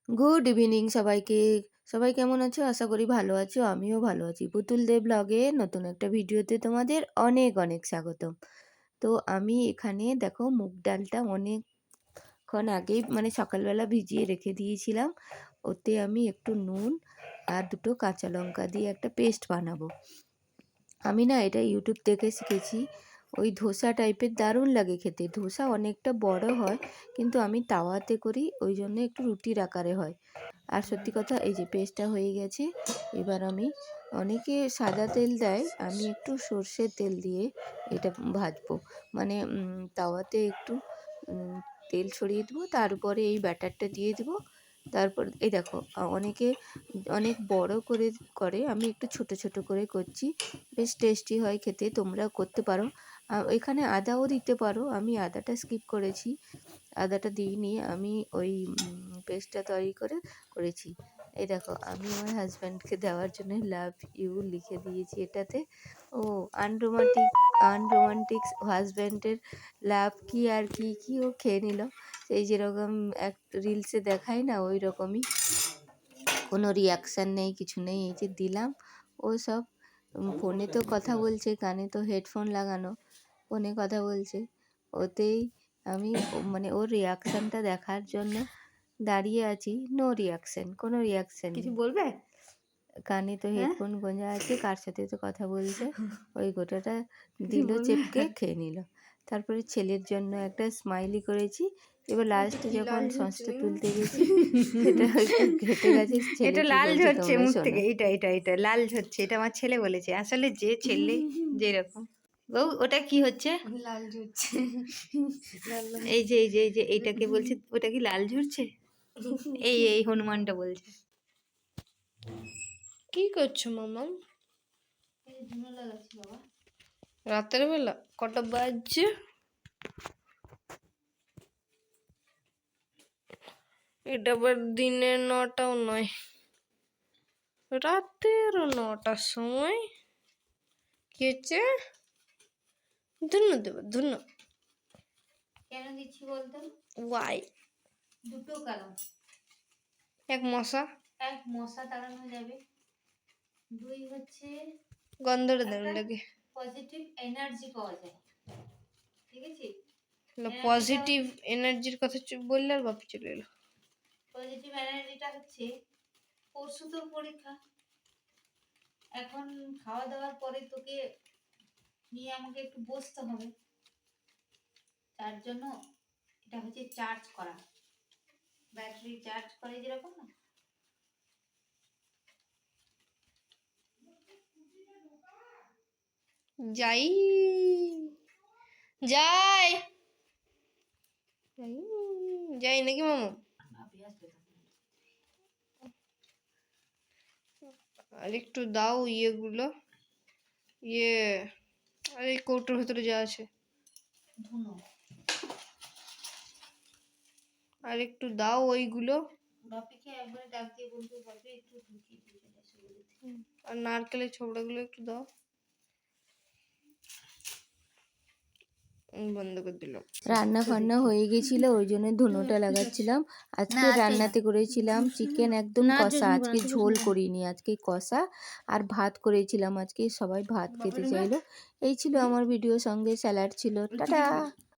Good evening সবাইকে। সবাই কেমন আছো? আশা করি ভালো আছো। আমিও ভালো আছি। পুতুল দে ব্লগে নতুন একটা ভিডিওতে তোমাদের অনেক অনেক স্বাগতম। তো আমি এখানে দেখো মুগ ডালটা অনেকক্ষণ আগেই মানে সকালবেলা ভিজিয়ে রেখে দিয়েছিলাম। ওতে আমি একটু নুন আর দুটো কাঁচা লঙ্কা দিয়ে একটা পেস্ট বানাবো। আমি না এটা ইউটিউব থেকে শিখেছি। ওই ধোসা টাইপের দারুণ লাগে খেতে। ধোসা অনেকটা বড় হয়, কিন্তু আমি তাওয়াতে করি, ওই জন্য একটু রুটির আকারে হয়। আর সত্যি কথা, এই যে পেস্টটা হয়ে গেছে। এবার আমি, অনেকে সাদা তেল দেয়, আমি একটু সর্ষের তেল দিয়ে এটা ভাজবো। মানে তাওয়াতে একটু তেল ছড়িয়ে দেবো, তার উপরে এই ব্যাটারটা দিয়ে দেবো। তারপর এই দেখো, অনেকে অনেক বড় করে করে, আমি একটু ছোট ছোট করে করছি। বেশ টেস্টি হয় খেতে, তোমরাও করতে পারো। এখানে আদাও দিতে পারো, আমি আদাটা স্কিপ করেছি, আদাটা দিইনি। আমি ওই পেস্টটা তৈরি করেছি। এই দেখো, আমি আমার হাজব্যান্ডকে দেওয়ার জন্য লাভ ইউ লিখে দিয়েছি এটাতে। ও আনরোমান্টিক, আনরোমান্টিক হাজব্যান্ডের লাভ কি আর কি কি ও খেয়ে নিল। সেই যেরকম এক রিলসে দেখায় না, ওই রকমই। কোনো রিয়াকশান নেই, কিছু নেই, এই যে দিলাম। ও সব ফোনে তো কথা বলছে, কানে তো হেডফোন লাগানো, ফোনে কথা বলছে। ওতেই আমি মানে ওর রিয়াকশানটা দেখার জন্য দাঁড়িয়ে আছি। নো রিয়াকশান, কোনো রিয়াকশান কিছু নেই। বলবে? কানে তো হেডফোন গোঁজা আছে, কার সাথে তো কথা বলছে। ওই গোটাটা কিছু দিল, বলবে? চেপকে খেয়ে নিল। তারপরে ছেলের জন্য একটা স্মাইলি করেছি। এবার লাস্টে কি যখন লাল ঝরছে? সসটা তুলতে গেছি, সেটা একটু ঘেটে গেছে। ছেলে এটা কি লাল বলছে ঝরছে তোমরা মুখ শোনো। থেকে, এটা লাল ঝরছে, এটা আমার ছেলে বলেছে। আসলে যে ছেলে যেরকম। বউ, ওটা কি হচ্ছে? লাল ঝরছে। এই যে এইটাকে বলছে, ওটা কি লাল ঝরছে? এই হনুমানটা বলছে। কি করছো মামাম? রাতের বেলা কটা বাজছে? এটা আবার দিনের 9টাও নয়, রাতের 9টার সময়। কি হচ্ছে? ধন্য দেব, ধন্য। কেন দিচ্ছি বলতো? ওয়াই? দুটো কারণ। এক মশা, এক, মশা তাড়ানো যাবে। দুই হচ্ছে গন্ধটা দারুণ একটা লাগে। পজিটিভ এনার্জি পাওয়া যায়। ঠিক আছে? পজিটিভ এনার্জির কথা বললে আর বাপি চলে এলো। পজিটিভ এনার্জিটা হচ্ছে, পরশু তোর পরীক্ষা, এখন খাওয়া দাওয়ার পরে তোকে নিয়ে আমাকে একটু বসতে হবে। তার জন্য এটা হচ্ছে চার্জ করা, ব্যাটারি চার্জ করে যেরকম না। যাই যাই যাই যাই নাকি মামা? আর একটু দাও ইয়েগুলো, ইয়ে, আর এই কৌটোর ভেতরে যা আছে। ধুনো, আর একটু দাও ওইগুলো। বাপিকে একবারে ডাক দিয়ে বলবো, বাপি একটু ঢুকিয়ে দিয়ে চলে আসো বলেছি। আর নারকেলের ছোবড়াগুলো একটু দাও। বন্ধ করে দিলাম। রান্না ফান্না হয়ে গেছিল, ওই জন্য ধুনোটা লাগাচ্ছিলাম। আজকে রান্নাতে করেছিলাম চিকেন, একদম কষা। আজকে ঝোল করিনি, আজকে কষা। আর ভাত করেছিলাম, আজকে সবাই ভাত খেতে চাইলো। এই ছিল আমার ভিডিও, সঙ্গে স্যালাড ছিল। টাটা।